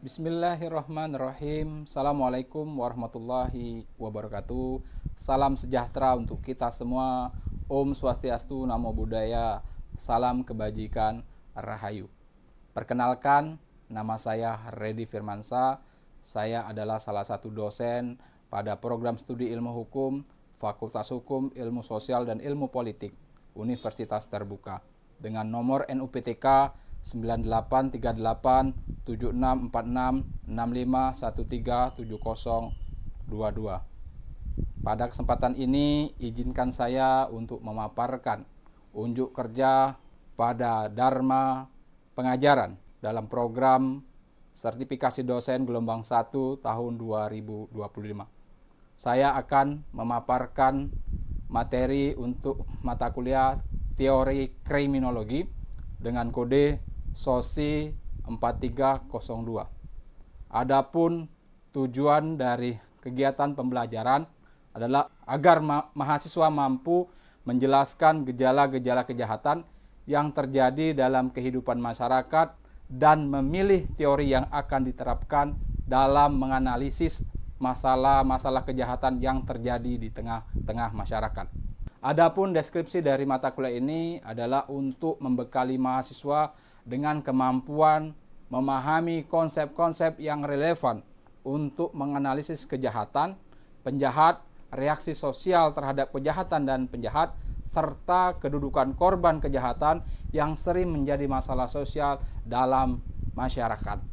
Bismillahirrahmanirrahim. Assalamualaikum warahmatullahi wabarakatuh. Salam sejahtera untuk kita semua. Om Swastiastu, Namo Buddhaya. Salam kebajikan, Rahayu. Perkenalkan, nama saya Reddy Firmansa. Saya adalah salah satu dosen pada program studi ilmu hukum, Fakultas Hukum, Ilmu Sosial dan Ilmu Politik, Universitas Terbuka, dengan nomor NUPTK 9838764665137022. Pada kesempatan ini izinkan saya untuk memaparkan unjuk kerja pada Dharma Pengajaran dalam program Sertifikasi Dosen Gelombang 1 tahun 2025. Saya akan memaparkan materi untuk mata kuliah Teori Kriminologi dengan kode SOSI 4302. Adapun tujuan dari kegiatan pembelajaran adalah agar mahasiswa mampu menjelaskan gejala-gejala kejahatan yang terjadi dalam kehidupan masyarakat dan memilih teori yang akan diterapkan dalam menganalisis masalah-masalah kejahatan yang terjadi di tengah-tengah masyarakat. Adapun deskripsi dari mata kuliah ini adalah untuk membekali mahasiswa dengan kemampuan memahami konsep-konsep yang relevan untuk menganalisis kejahatan, penjahat, reaksi sosial terhadap kejahatan dan penjahat, serta kedudukan korban kejahatan yang sering menjadi masalah sosial dalam masyarakat.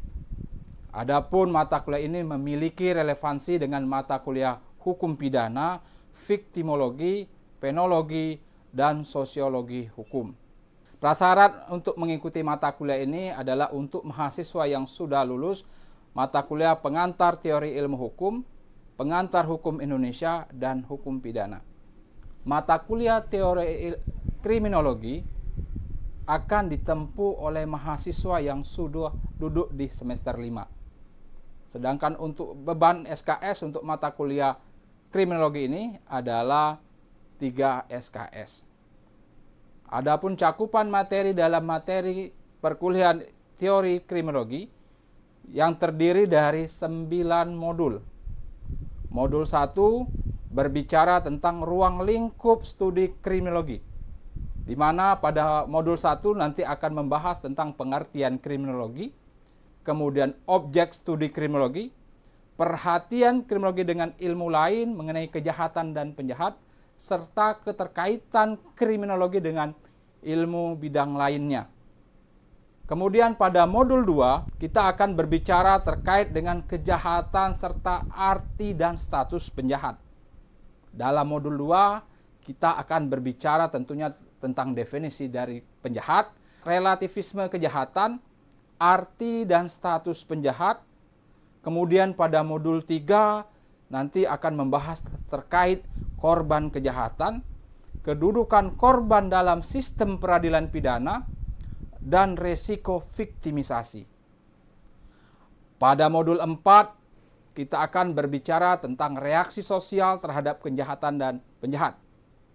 Adapun mata kuliah ini memiliki relevansi dengan mata kuliah hukum pidana, viktimologi, penologi, dan sosiologi hukum. Prasyarat untuk mengikuti mata kuliah ini adalah untuk mahasiswa yang sudah lulus mata kuliah pengantar teori ilmu hukum, pengantar hukum Indonesia, dan hukum pidana. Mata kuliah teori kriminologi akan ditempuh oleh mahasiswa yang sudah duduk di semester 5. Sedangkan untuk beban SKS untuk mata kuliah kriminologi ini adalah 3 SKS. Adapun cakupan materi dalam materi perkuliahan teori kriminologi yang terdiri dari 9 modul. Modul 1 berbicara tentang ruang lingkup studi kriminologi, di mana pada modul 1 nanti akan membahas tentang pengertian kriminologi, kemudian objek studi kriminologi, perhatian kriminologi dengan ilmu lain mengenai kejahatan dan penjahat, serta keterkaitan kriminologi dengan ilmu bidang lainnya. Kemudian pada modul 2 kita akan berbicara terkait dengan kejahatan serta arti dan status penjahat. Dalam modul 2 kita akan berbicara tentunya tentang definisi dari penjahat, relativisme kejahatan, arti dan status penjahat. Kemudian pada modul 3 nanti akan membahas terkait korban kejahatan, kedudukan korban dalam sistem peradilan pidana, dan resiko viktimisasi. Pada modul 4, kita akan berbicara tentang reaksi sosial terhadap kejahatan dan penjahat.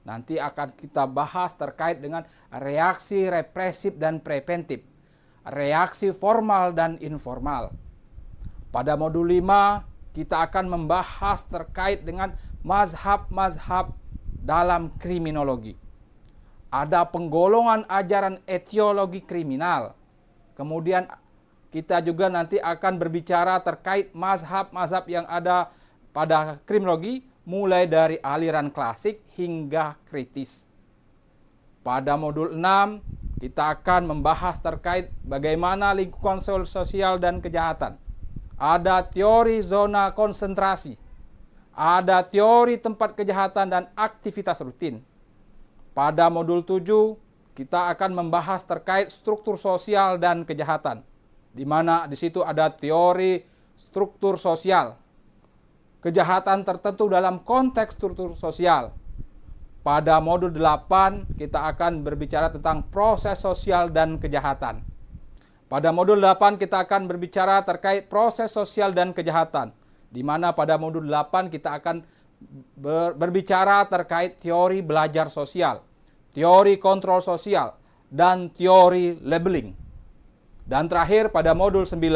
Nanti akan kita bahas terkait dengan reaksi represif dan preventif, reaksi formal dan informal. Pada modul 5, kita akan membahas terkait dengan mazhab-mazhab dalam kriminologi. Ada penggolongan ajaran etiologi kriminal. Kemudian kita juga nanti akan berbicara terkait mazhab-mazhab yang ada pada kriminologi, mulai dari aliran klasik hingga kritis. Pada modul 6, kita akan membahas terkait bagaimana lingkungan sosial dan kejahatan. Ada teori zona konsentrasi, ada teori tempat kejahatan dan aktivitas rutin. Pada modul 7, kita akan membahas terkait struktur sosial dan kejahatan, di mana di situ ada teori struktur sosial, kejahatan tertentu dalam konteks struktur sosial. Pada modul 8, kita akan berbicara tentang proses sosial dan kejahatan. Pada modul 8 kita akan berbicara terkait proses sosial dan kejahatan, di mana pada modul 8 kita akan berbicara terkait teori belajar sosial, teori kontrol sosial, dan teori labeling. Dan terakhir pada modul 9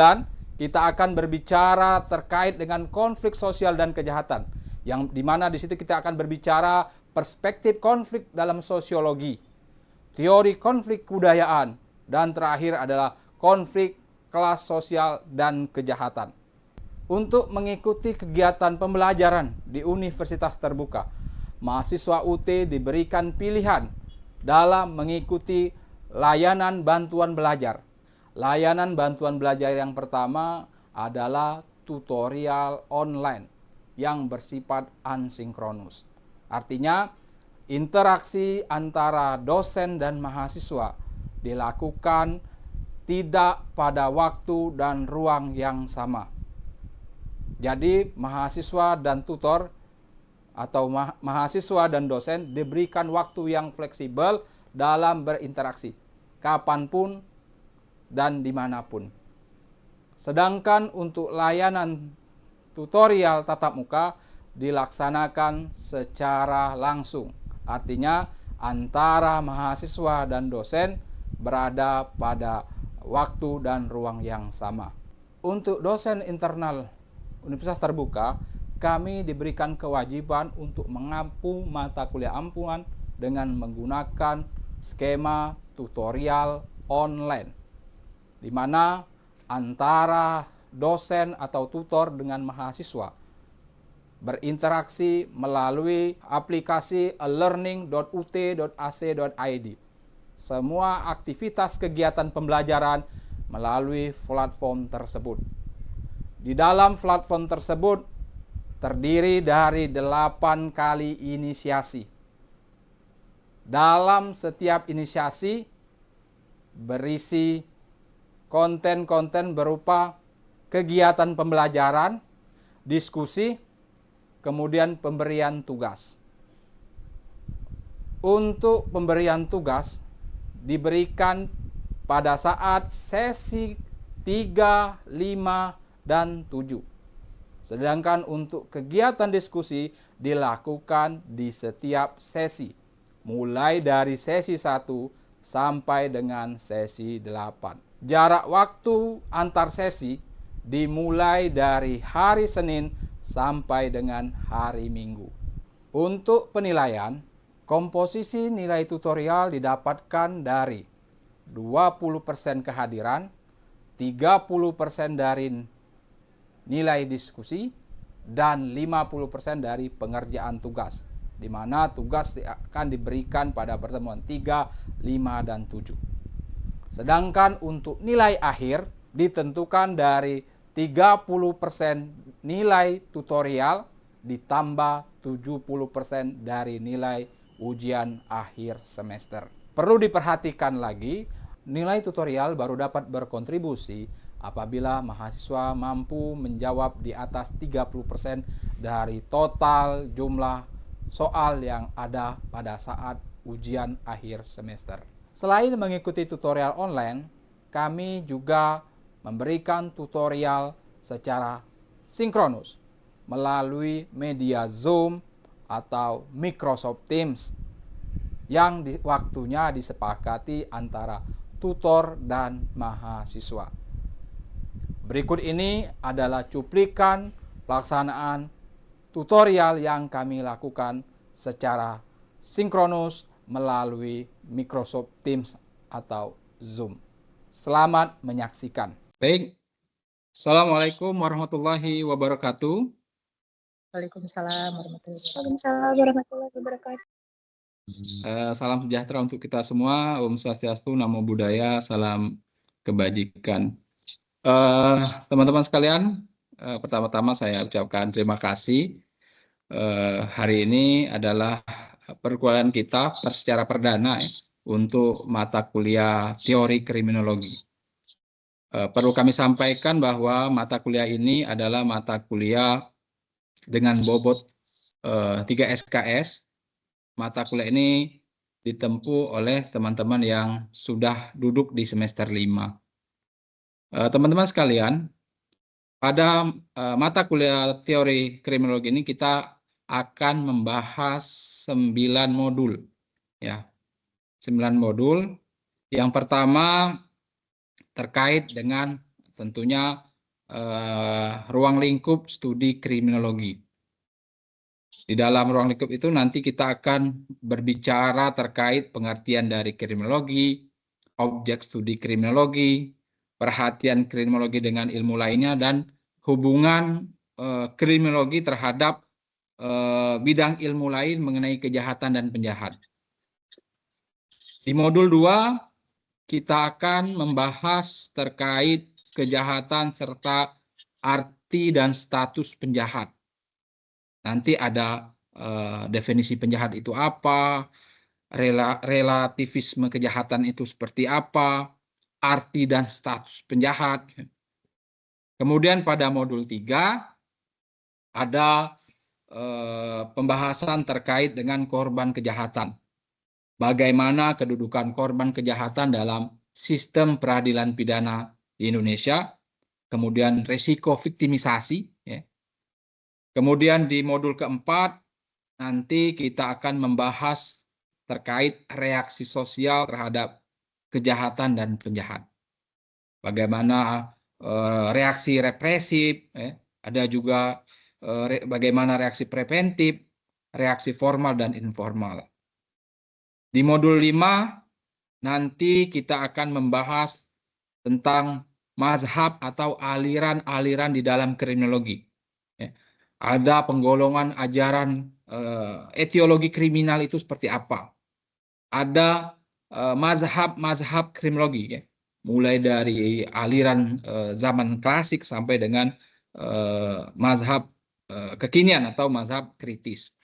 kita akan berbicara terkait dengan konflik sosial dan kejahatan, yang dimana di situ kita akan berbicara perspektif konflik dalam sosiologi, teori konflik kebudayaan, dan terakhir adalah konflik kelas sosial dan kejahatan. Untuk mengikuti kegiatan pembelajaran di Universitas Terbuka, mahasiswa UT diberikan pilihan dalam mengikuti layanan bantuan belajar. Layanan bantuan belajar yang pertama adalah tutorial online yang bersifat asinkronus. Artinya, interaksi antara dosen dan mahasiswa dilakukan tidak pada waktu dan ruang yang sama. Jadi, mahasiswa dan tutor atau mahasiswa dan dosen diberikan waktu yang fleksibel dalam berinteraksi, kapanpun dan dimanapun. Sedangkan untuk layanan tutorial tatap muka dilaksanakan secara langsung. Artinya antara mahasiswa dan dosen berada pada waktu dan ruang yang sama. Untuk dosen internal Universitas Terbuka, kami diberikan kewajiban untuk mengampu mata kuliah ampuhan dengan menggunakan skema tutorial online, di mana antara dosen atau tutor dengan mahasiswa berinteraksi melalui aplikasi learning.ut.ac.id. Semua aktivitas kegiatan pembelajaran melalui platform tersebut. Di dalam platform tersebut terdiri dari 8 kali inisiasi. Dalam setiap inisiasi berisi konten-konten berupa kegiatan pembelajaran, diskusi, kemudian pemberian tugas. Untuk pemberian tugas diberikan pada saat sesi 3, 5, dan 7. Sedangkan untuk kegiatan diskusi dilakukan di setiap sesi, mulai dari sesi 1 sampai dengan sesi 8. Jarak waktu antar sesi dimulai dari hari Senin sampai dengan hari Minggu. Untuk penilaian, komposisi nilai tutorial didapatkan dari 20% kehadiran, 30% dari nilai diskusi, dan 50% dari pengerjaan tugas, di mana tugas akan diberikan pada pertemuan 3, 5, dan 7. Sedangkan untuk nilai akhir ditentukan dari 30% nilai tutorial ditambah 70% dari nilai ujian akhir semester. Perlu diperhatikan lagi, nilai tutorial baru dapat berkontribusi apabila mahasiswa mampu menjawab di atas 30% dari total jumlah soal yang ada pada saat ujian akhir semester. Selain mengikuti tutorial online, kami juga memberikan tutorial secara sinkronus melalui media Zoom atau Microsoft Teams yang waktunya disepakati antara tutor dan mahasiswa. Berikut ini adalah cuplikan pelaksanaan tutorial yang kami lakukan secara sinkronus melalui Microsoft Teams atau Zoom. Selamat menyaksikan. Baik, Assalamualaikum warahmatullahi wabarakatuh. Waalaikumsalam warahmatullahi wabarakatuh. Salam sejahtera untuk kita semua. Om Swastiastu, Namo Buddhaya, salam kebajikan. Teman-teman sekalian, pertama-tama saya ucapkan terima kasih. Hari ini adalah perkuliahan kita secara perdana untuk mata kuliah teori kriminologi. Perlu kami sampaikan bahwa mata kuliah ini adalah mata kuliah dengan bobot 3 SKS. Mata kuliah ini ditempuh oleh teman-teman yang sudah duduk di semester 5. Teman-teman sekalian, pada mata kuliah teori kriminologi ini kita akan membahas 9 modul. Ya, 9 modul. Yang pertama terkait dengan tentunya ruang lingkup studi kriminologi. Di dalam ruang lingkup itu nanti kita akan berbicara terkait pengertian dari kriminologi, objek studi kriminologi, perhatian kriminologi dengan ilmu lainnya, dan hubungan kriminologi terhadap bidang ilmu lain mengenai kejahatan dan penjahat. Di modul 2, kita akan membahas terkait kejahatan serta arti dan status penjahat. Nanti ada definisi penjahat itu apa, relativisme kejahatan itu seperti apa, arti dan status penjahat. Kemudian pada modul 3 ada pembahasan terkait dengan korban kejahatan. Bagaimana kedudukan korban kejahatan dalam sistem peradilan pidana di Indonesia, kemudian risiko viktimisasi. Ya. Kemudian di modul keempat, nanti kita akan membahas terkait reaksi sosial terhadap kejahatan dan penjahat. Bagaimana reaksi represif, ada juga bagaimana reaksi preventif, reaksi formal dan informal. Di modul 5, nanti kita akan membahas tentang mazhab atau aliran-aliran di dalam kriminologi. Ada penggolongan ajaran etiologi kriminal itu seperti apa. Ada mazhab-mazhab kriminologi, mulai dari aliran zaman klasik sampai dengan mazhab kekinian atau mazhab kritis.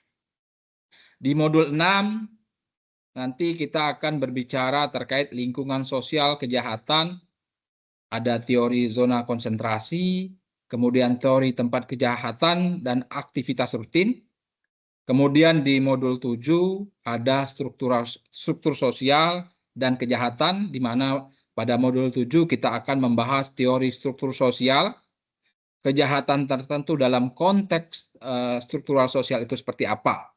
Di modul 6, nanti kita akan berbicara terkait lingkungan sosial kejahatan, ada teori zona konsentrasi, kemudian teori tempat kejahatan dan aktivitas rutin. Kemudian di modul 7 ada struktur sosial dan kejahatan, di mana pada modul 7 kita akan membahas teori struktur sosial, kejahatan tertentu dalam konteks struktural sosial itu seperti apa.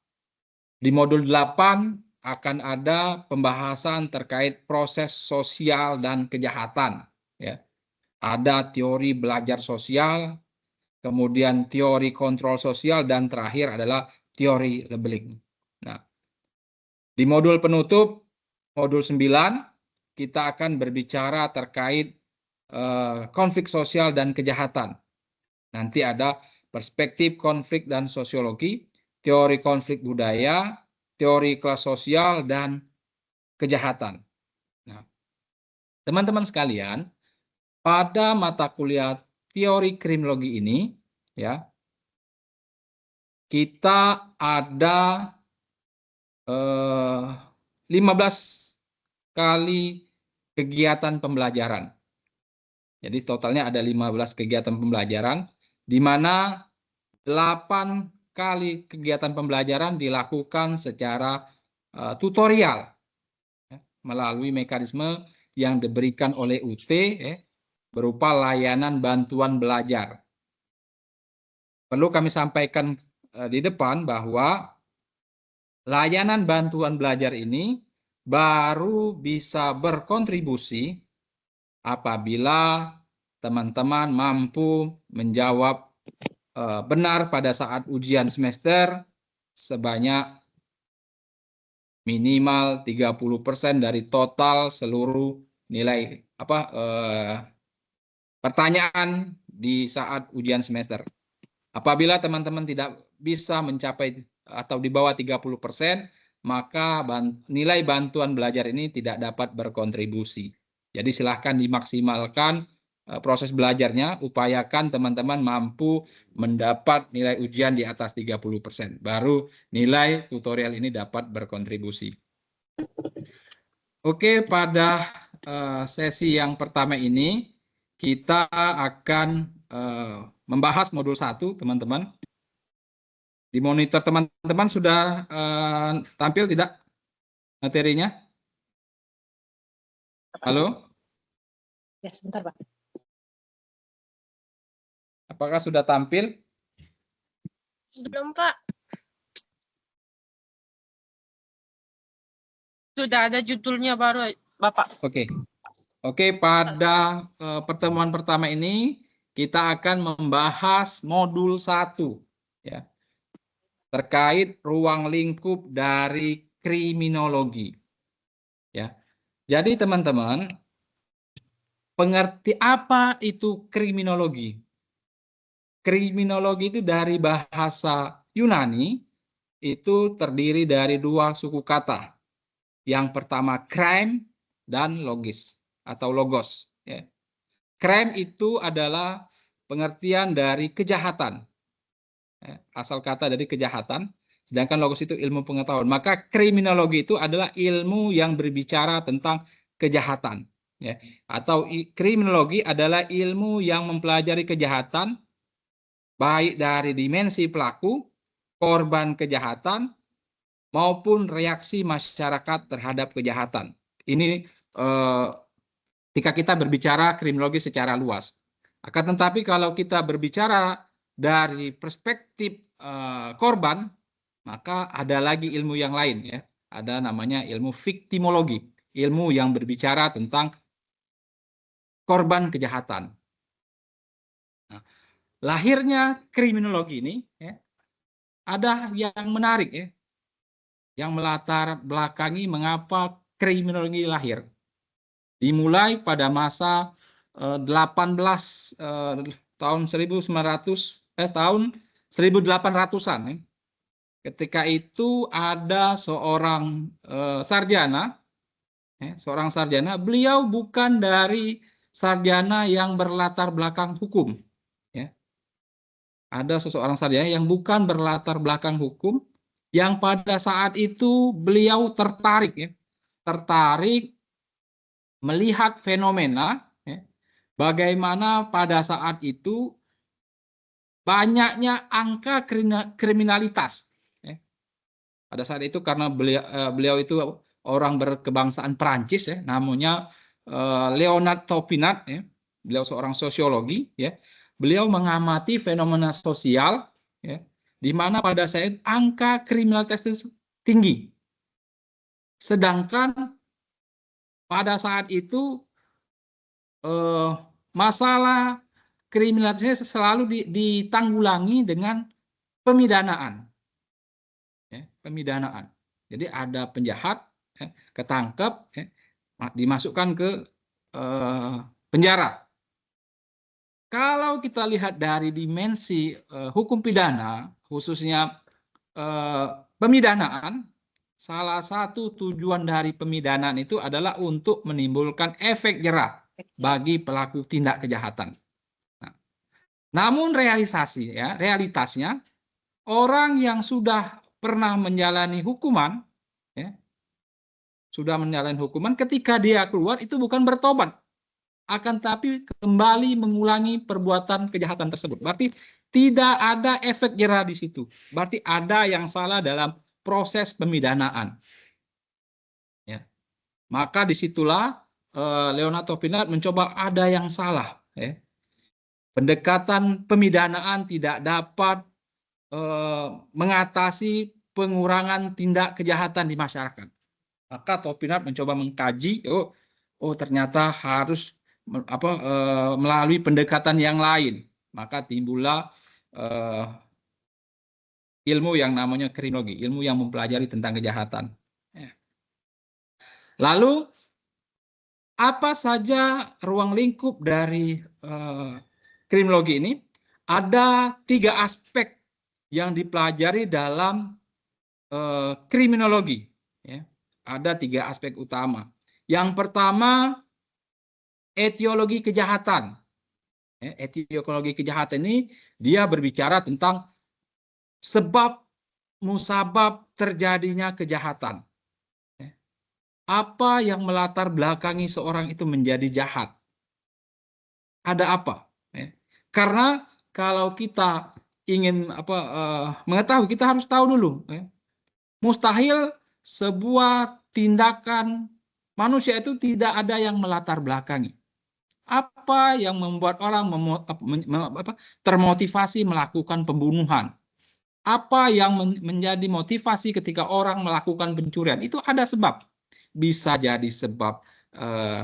Di modul 8 akan ada pembahasan terkait proses sosial dan kejahatan. Ya. Ada teori belajar sosial, kemudian teori kontrol sosial, dan terakhir adalah teori labeling. Nah, di modul penutup, modul 9, kita akan berbicara terkait konflik sosial dan kejahatan. Nanti ada perspektif konflik dan sosiologi, teori konflik budaya, teori kelas sosial, dan kejahatan. Nah, teman-teman sekalian, pada mata kuliah teori kriminologi ini, ya, kita ada 15 kali kegiatan pembelajaran. Jadi totalnya ada 15 kegiatan pembelajaran, di mana 8 kali kegiatan pembelajaran dilakukan secara tutorial melalui mekanisme yang diberikan oleh UT berupa layanan bantuan belajar. Perlu kami sampaikan di depan bahwa layanan bantuan belajar ini baru bisa berkontribusi apabila teman-teman mampu menjawab benar pada saat ujian semester sebanyak minimal 30% dari total seluruh nilai pertanyaan di saat ujian semester. Apabila teman-teman tidak bisa mencapai atau di bawah 30%, maka nilai bantuan belajar ini tidak dapat berkontribusi. Jadi silahkan dimaksimalkan proses belajarnya, upayakan teman-teman mampu mendapat nilai ujian di atas 30%. Baru nilai tutorial ini dapat berkontribusi. Oke, pada sesi yang pertama ini kita akan membahas modul 1, teman-teman. Di monitor teman-teman sudah tampil tidak materinya? Halo? Ya, sebentar, Pak. Apakah sudah tampil? Belum, Pak. Sudah ada judulnya baru, Bapak. Oke, pada pertemuan pertama ini kita akan membahas modul 1 ya, terkait ruang lingkup dari kriminologi. Ya. Jadi teman-teman, pengerti apa itu kriminologi? Kriminologi itu dari bahasa Yunani itu terdiri dari 2 suku kata. Yang pertama crime dan logis atau logos. Ya. Crime itu adalah pengertian dari kejahatan. Ya, asal kata dari kejahatan. Sedangkan logos itu ilmu pengetahuan. Maka kriminologi itu adalah ilmu yang berbicara tentang kejahatan. Ya. Atau kriminologi adalah ilmu yang mempelajari kejahatan baik dari dimensi pelaku, korban kejahatan, maupun reaksi masyarakat terhadap kejahatan. Ini ketika kita berbicara kriminologi secara luas. Akan tetapi kalau kita berbicara dari perspektif korban, maka ada lagi ilmu yang lain ya. Ada namanya ilmu viktimologi, ilmu yang berbicara tentang korban kejahatan. Nah, lahirnya kriminologi ini ya, ada yang menarik ya, yang melatar belakangi mengapa kriminologi lahir. Dimulai pada masa tahun 1800-an. Ketika itu ada seorang sarjana, beliau bukan dari sarjana yang berlatar belakang hukum. Ya. Ada seseorang sarjana yang bukan berlatar belakang hukum, yang pada saat itu beliau tertarik melihat fenomena ya, bagaimana pada saat itu banyaknya angka kriminalitas. Ya. Pada saat itu karena beliau itu orang berkebangsaan Perancis ya, namanya Leonard Topinat ya. Beliau seorang sosiologi ya. Beliau mengamati fenomena sosial ya, di mana pada saat angka kriminalitas itu tinggi. Sedangkan pada saat itu masalah kriminalitasnya selalu ditanggulangi dengan pemidanaan. Ya, pemidanaan. Jadi ada penjahat, ya, ketangkep, ya, dimasukkan ke penjara. Kalau kita lihat dari dimensi hukum pidana, khususnya pemidanaan, salah satu tujuan dari pemidanaan itu adalah untuk menimbulkan efek jerah bagi pelaku tindak kejahatan. Nah, namun realitasnya orang yang sudah pernah menjalani hukuman, ya, ketika dia keluar itu bukan bertobat, akan tapi kembali mengulangi perbuatan kejahatan tersebut. Berarti tidak ada efek jerah di situ. Berarti ada yang salah dalam proses pemidanaan. Ya. Maka disitulah Leonard Topinat mencoba ada yang salah. Ya. Pendekatan pemidanaan tidak dapat mengatasi pengurangan tindak kejahatan di masyarakat. Maka Topinat mencoba mengkaji, ternyata harus melalui pendekatan yang lain. Maka timbullah ilmu yang namanya kriminologi, ilmu yang mempelajari tentang kejahatan. Ya. Lalu apa saja ruang lingkup dari kriminologi ini? Ada 3 aspek yang dipelajari dalam kriminologi. Ya. Ada 3 aspek utama. Yang pertama, etiologi kejahatan. Etiologi kejahatan ini dia berbicara tentang sebab musabab terjadinya kejahatan. Apa yang melatar belakangi seorang itu menjadi jahat? Ada apa? Karena kalau kita ingin mengetahui, kita harus tahu dulu. Mustahil sebuah tindakan manusia itu tidak ada yang melatar belakangi. Apa yang membuat orang termotivasi melakukan pembunuhan? Apa yang menjadi motivasi ketika orang melakukan pencurian? Itu ada sebab. Bisa jadi sebab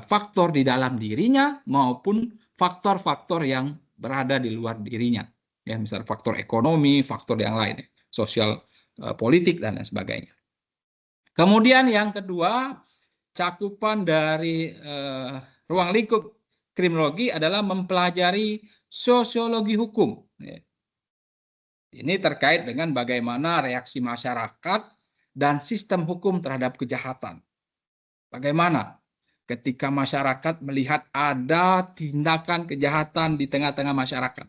faktor di dalam dirinya maupun faktor-faktor yang berada di luar dirinya. Ya, misalnya faktor ekonomi, faktor yang lain, sosial, politik, dan lain sebagainya. Kemudian yang kedua, cakupan dari ruang lingkup kriminologi adalah mempelajari sosiologi hukum. Ini terkait dengan bagaimana reaksi masyarakat dan sistem hukum terhadap kejahatan. Bagaimana ketika masyarakat melihat ada tindakan kejahatan di tengah-tengah masyarakat?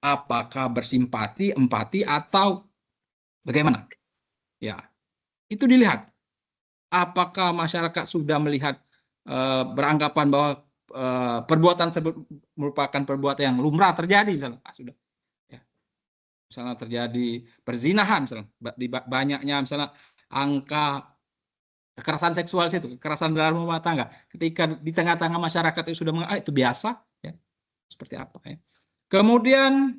Apakah bersimpati, empati, atau bagaimana? Ya, itu dilihat. Apakah masyarakat sudah melihat beranggapan bahwa perbuatan tersebut merupakan perbuatan yang lumrah terjadi, misalnya sudah. Misalnya terjadi perzinahan, misalnya di banyaknya misalnya angka kekerasan seksual itu, kekerasan dalam rumah tangga, ketika di tengah-tengah masyarakat itu sudah itu biasa, ya, seperti apa ya. Kemudian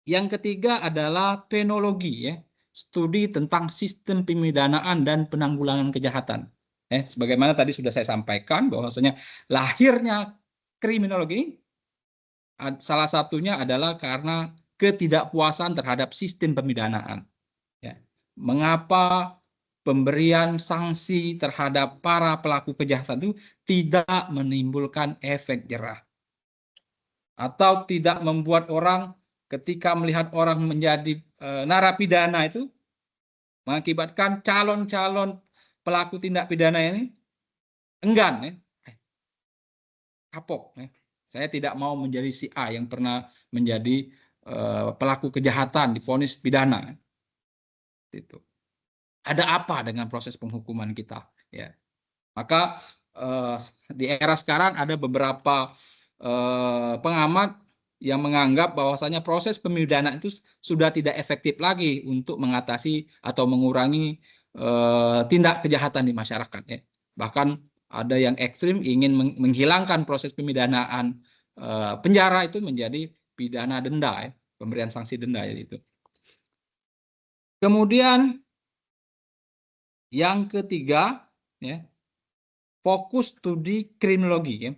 yang ketiga adalah penologi, ya, studi tentang sistem pemidanaan dan penanggulangan kejahatan. Sebagaimana tadi sudah saya sampaikan, bahwasanya lahirnya kriminologi salah satunya adalah karena ketidakpuasan terhadap sistem pemidanaan. Ya. Mengapa pemberian sanksi terhadap para pelaku kejahatan itu tidak menimbulkan efek jerah? Atau tidak membuat orang ketika melihat orang menjadi narapidana itu mengakibatkan calon-calon pelaku tindak pidana ini enggan, ya. Kapok. Ya. Saya tidak mau menjadi si A yang pernah menjadi pelaku kejahatan divonis pidana. Itu. Ada apa dengan proses penghukuman kita? Ya. Maka di era sekarang ada beberapa pengamat yang menganggap bahwasanya proses pemidanaan itu sudah tidak efektif lagi untuk mengatasi atau mengurangi tindak kejahatan di masyarakat. Ya. Bahkan ada yang ekstrim ingin menghilangkan proses pemidanaan penjara itu menjadi pidana denda, ya, pemberian sanksi denda, ya, itu. Kemudian yang ketiga, ya, fokus studi kriminologi. Ya.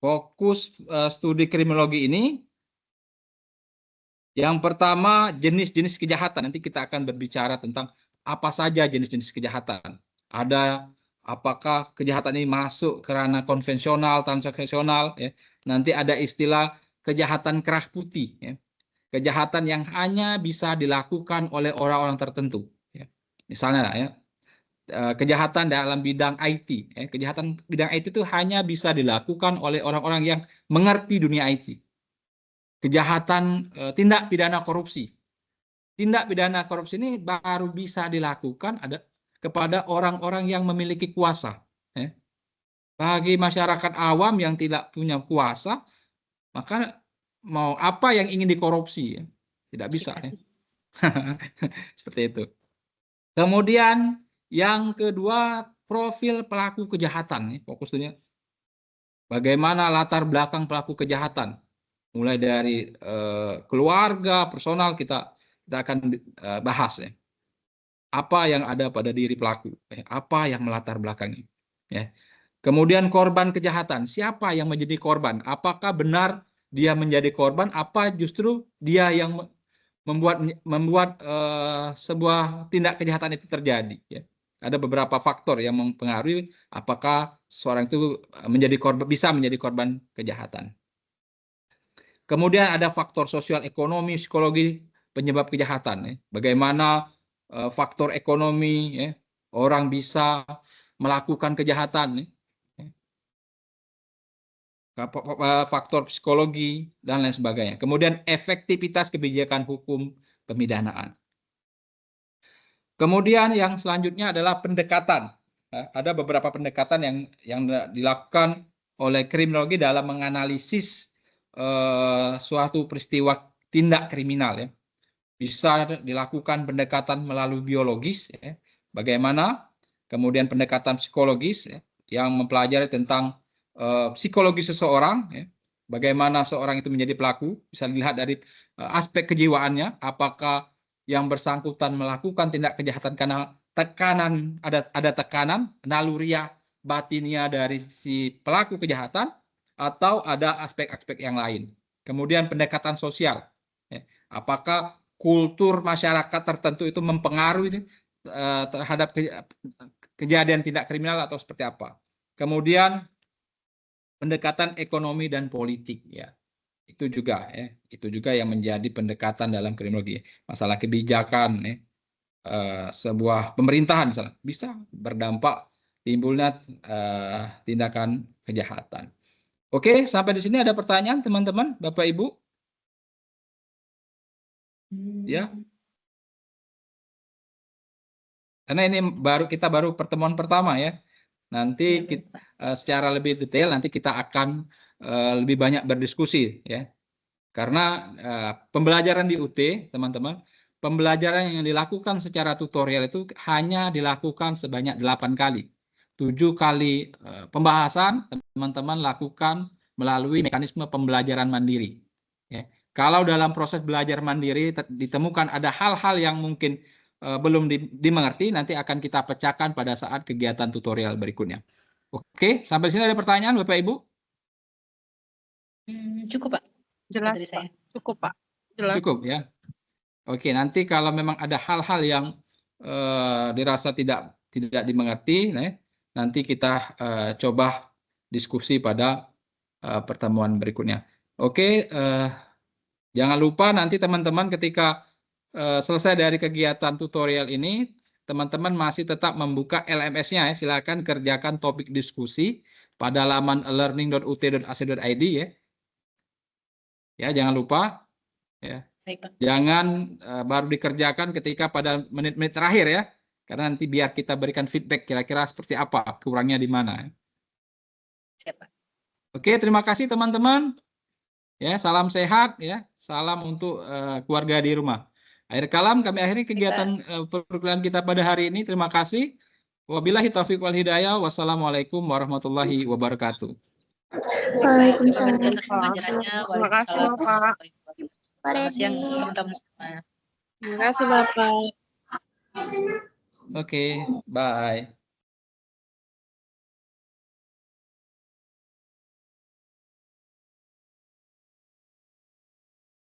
Fokus studi kriminologi ini, yang pertama jenis-jenis kejahatan. Nanti kita akan berbicara tentang apa saja jenis-jenis kejahatan. Ada apakah kejahatan ini masuk ke ranah konvensional, transaksional, ya. Nanti ada istilah kejahatan kerah putih, ya. Kejahatan yang hanya bisa dilakukan oleh orang-orang tertentu, ya. Misalnya, ya, kejahatan dalam bidang IT, ya. Kejahatan bidang IT itu hanya bisa dilakukan oleh orang-orang yang mengerti dunia IT. Kejahatan tindak pidana korupsi. Tindak pidana korupsi ini baru bisa dilakukan kepada orang-orang yang memiliki kuasa. Ya. Bagi masyarakat awam yang tidak punya kuasa, maka mau apa yang ingin dikorupsi, ya? Tidak bisa. Ya. Seperti itu. Kemudian yang kedua, profil pelaku kejahatan. Ya. Fokusnya bagaimana latar belakang pelaku kejahatan. Mulai dari keluarga, personal, kita akan bahas. Ya. Apa yang ada pada diri pelaku, apa yang melatar belakangnya. Ya. Kemudian korban kejahatan, siapa yang menjadi korban? Apakah benar dia menjadi korban? Apa justru dia yang membuat sebuah tindak kejahatan itu terjadi? Ya. Ada beberapa faktor yang mempengaruhi apakah seorang itu bisa menjadi korban kejahatan. Kemudian ada faktor sosial, ekonomi, psikologi penyebab kejahatan. Ya. Bagaimana faktor ekonomi, ya, orang bisa melakukan kejahatan, ya. Faktor psikologi dan lain sebagainya. Kemudian efektivitas kebijakan hukum pemidanaan. Kemudian yang selanjutnya adalah pendekatan. Ada beberapa pendekatan yang dilakukan oleh kriminologi dalam menganalisis suatu peristiwa tindak kriminal, ya. Bisa dilakukan pendekatan melalui biologis, ya. Bagaimana, kemudian pendekatan psikologis, ya, yang mempelajari tentang psikologi seseorang, ya. Bagaimana seorang itu menjadi pelaku, bisa dilihat dari aspek kejiwaannya, apakah yang bersangkutan melakukan tindak kejahatan karena tekanan, ada tekanan, naluriah batinia dari si pelaku kejahatan, atau ada aspek-aspek yang lain. Kemudian pendekatan sosial. Ya. Apakah kultur masyarakat tertentu itu mempengaruhi terhadap kejadian tindak kriminal atau seperti apa. Kemudian pendekatan ekonomi dan politik, ya. Itu juga yang menjadi pendekatan dalam kriminologi. Masalah kebijakan, ya. Sebuah pemerintahan misalnya bisa berdampak timbulnya tindakan kejahatan. Oke, sampai di sini ada pertanyaan teman-teman, Bapak Ibu? Ya. Karena ini kita baru pertemuan pertama ya. Nanti secara lebih detail nanti kita akan lebih banyak berdiskusi ya. Karena pembelajaran di UT, teman-teman, pembelajaran yang dilakukan secara tutorial itu hanya dilakukan sebanyak 8 kali. 7 kali pembahasan teman-teman lakukan melalui mekanisme pembelajaran mandiri. Ya. Kalau dalam proses belajar mandiri ditemukan ada hal-hal yang mungkin belum dimengerti, nanti akan kita pecahkan pada saat kegiatan tutorial berikutnya. Oke, sampai sini ada pertanyaan Bapak Ibu? Cukup, Pak. Jelas, Dari Pak. saya. Cukup, Pak. Jelas. Cukup ya. Oke, nanti kalau memang ada hal-hal yang dirasa tidak dimengerti, nanti kita coba diskusi pada pertemuan berikutnya. Oke, jangan lupa nanti teman-teman ketika selesai dari kegiatan tutorial ini, teman-teman masih tetap membuka LMS-nya ya. Silakan kerjakan topik diskusi pada laman learning.ut.ac.id ya. Ya, jangan lupa ya. Baik, Pak. Jangan baru dikerjakan ketika pada menit-menit terakhir ya. Karena nanti biar kita berikan feedback kira-kira seperti apa, kurangnya di mana. Siap, Pak. Oke, terima kasih teman-teman. Ya, salam sehat ya. Salam untuk keluarga di rumah. Akhir kalam kami akhiri kegiatan perkuliahan kita pada hari ini. Terima kasih. Wabillahi taufiq wal hidayah. Wassalamualaikum warahmatullahi wabarakatuh. Waalaikumsalam. Terima kasih, Bapak. Selamat siang, teman-teman semua. Terima kasih, Bapak. Oke, bye.